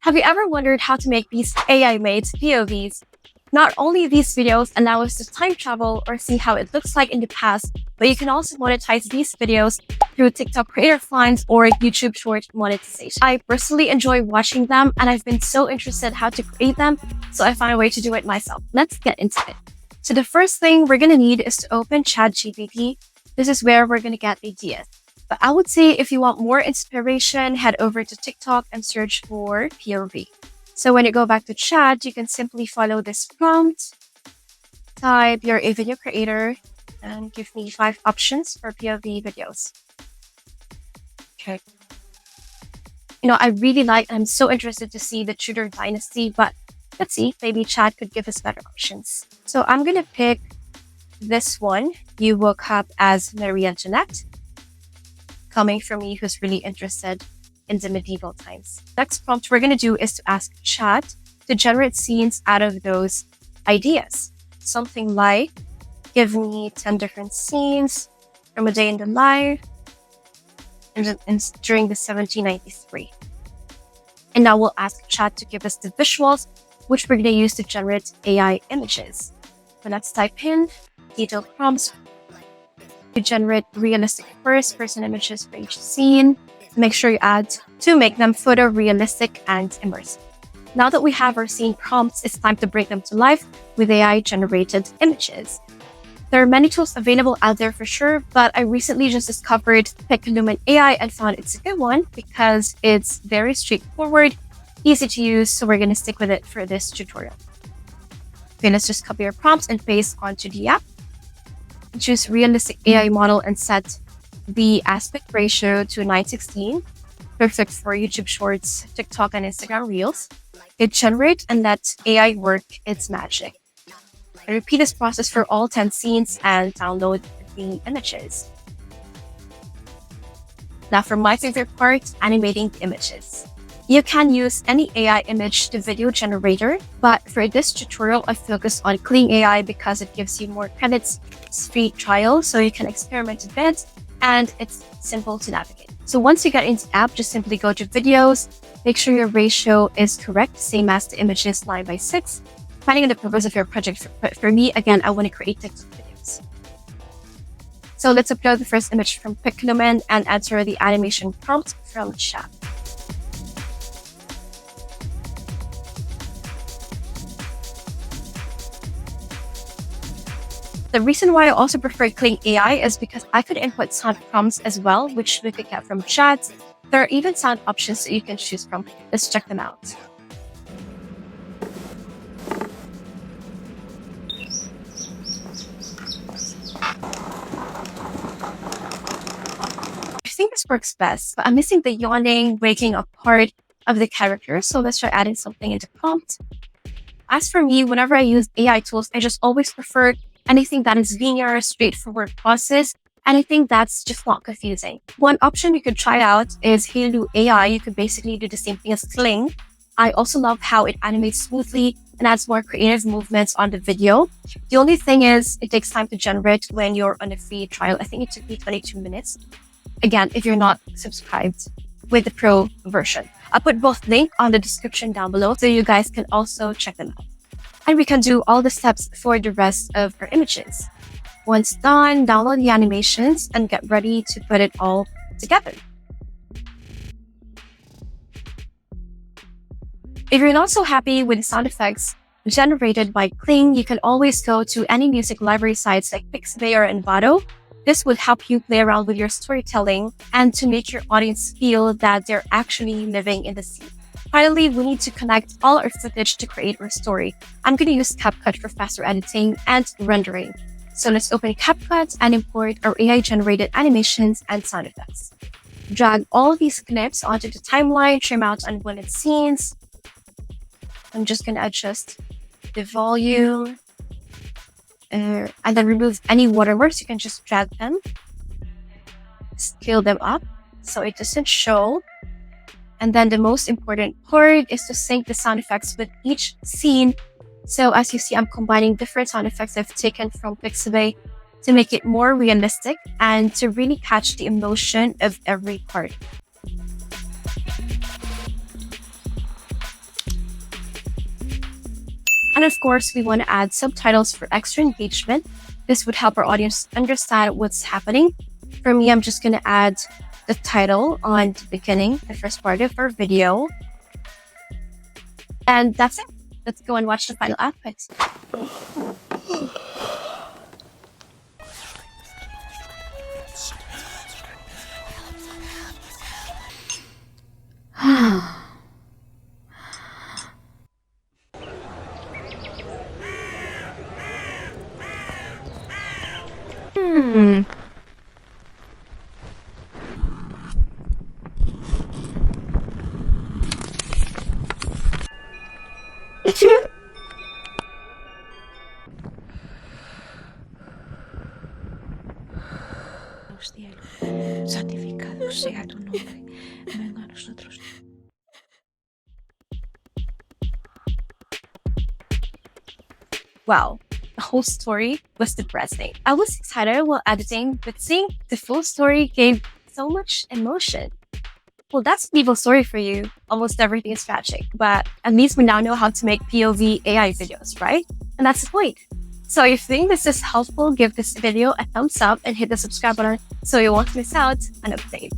Have you ever wondered how to make these AI-made POVs? Not only these videos allow us to time travel or see how it looks like in the past, but you can also monetize these videos through TikTok creator funds or YouTube short monetization. I personally enjoy watching them, and I've been so interested how to create them, so I found a way to do it myself. Let's get into it. So the first thing we're going to need is to open ChatGPT. This is where we're going to get ideas. But I would say if you want more inspiration, head over to TikTok and search for POV. So when you go back to chat, you can simply follow this prompt, type you're a video creator, and give me 5 options for POV videos. Okay. I really I'm so interested to see the Tudor dynasty, but let's see, maybe chat could give us better options. So I'm going to pick this one. You woke up as Marie Antoinette, coming from me who's really interested in the medieval times. Next prompt we're going to do is to ask chat to generate scenes out of those ideas. Something like, give me 10 different scenes from a day in the life during the 1793. And now we'll ask chat to give us the visuals, which we're going to use to generate AI images. So let's type in detailed prompts to generate realistic first-person images for each scene. Make sure you add to make them photorealistic and immersive. Now that we have our scene prompts, it's time to bring them to life with AI-generated images. There are many tools available out there for sure, but I recently just discovered Piclumen AI and found it's a good one because it's very straightforward, easy to use, so we're going to stick with it for this tutorial. Okay, let's just copy our prompts and paste onto the app. Choose realistic AI model and set the aspect ratio to 9:16. Perfect for YouTube Shorts, TikTok, and Instagram Reels. Hit generate and let AI work its magic. And repeat this process for all 10 scenes and download the images. Now for my favorite part, animating the images. You can use any AI image to video generator, but for this tutorial, I focused on Kling AI because it gives you more credits, it's free trial, so you can experiment a bit, and it's simple to navigate. So once you get into the app, just simply go to videos, make sure your ratio is correct, same as the images 9:6, depending on the purpose of your project. For me, again, I want to create TikTok videos. So let's upload the first image from Piclumen and answer the animation prompt from chat. The reason why I also prefer Kling AI is because I could input sound prompts as well, which we could get from chat. There are even sound options that you can choose from. Let's check them out. I think this works best, but I'm missing the yawning, waking up part of the character, so let's try adding something into prompt. As for me, whenever I use AI tools, I just always prefer anything that is linear, straightforward process, and I think that's just not confusing. One option you could try out is Hailou AI. You could basically do the same thing as Kling. I also love how it animates smoothly and adds more creative movements on the video. The only thing is, it takes time to generate when you're on a free trial. I think it took me 22 minutes. Again, if you're not subscribed with the pro version. I'll put both links on the description down below so you guys can also check them out. And we can do all the steps for the rest of our images. Once done, download the animations and get ready to put it all together. If you're not so happy with the sound effects generated by Kling, you can always go to any music library sites like Pixabay or Envato. This would help you play around with your storytelling and to make your audience feel that they're actually living in the scene. Finally, we need to connect all our footage to create our story. I'm going to use CapCut for faster editing and rendering. So let's open CapCut and import our AI-generated animations and sound effects. Drag all of these clips onto the timeline, trim out unwanted scenes. I'm just going to adjust the volume and then remove any watermarks. You can just drag them, scale them up so it doesn't show. And then the most important part is to sync the sound effects with each scene. So as you see, I'm combining different sound effects I've taken from Pixabay to make it more realistic and to really catch the emotion of every part. And of course, we want to add subtitles for extra engagement. This would help our audience understand what's happening. For me, I'm just going to add the title on the beginning, the first part of our video. And that's it. Let's go and watch the final output. Cielo, santificado sea tu nombre, venga a nosotros. Wow, the whole story was depressing. I was excited while editing, but seeing the full story gave so much emotion. Well, that's an evil story for you. Almost everything is tragic, but at least we now know how to make POV AI videos, right? And that's the point. So if you think this is helpful, give this video a thumbs up and hit the subscribe button so you won't miss out an update.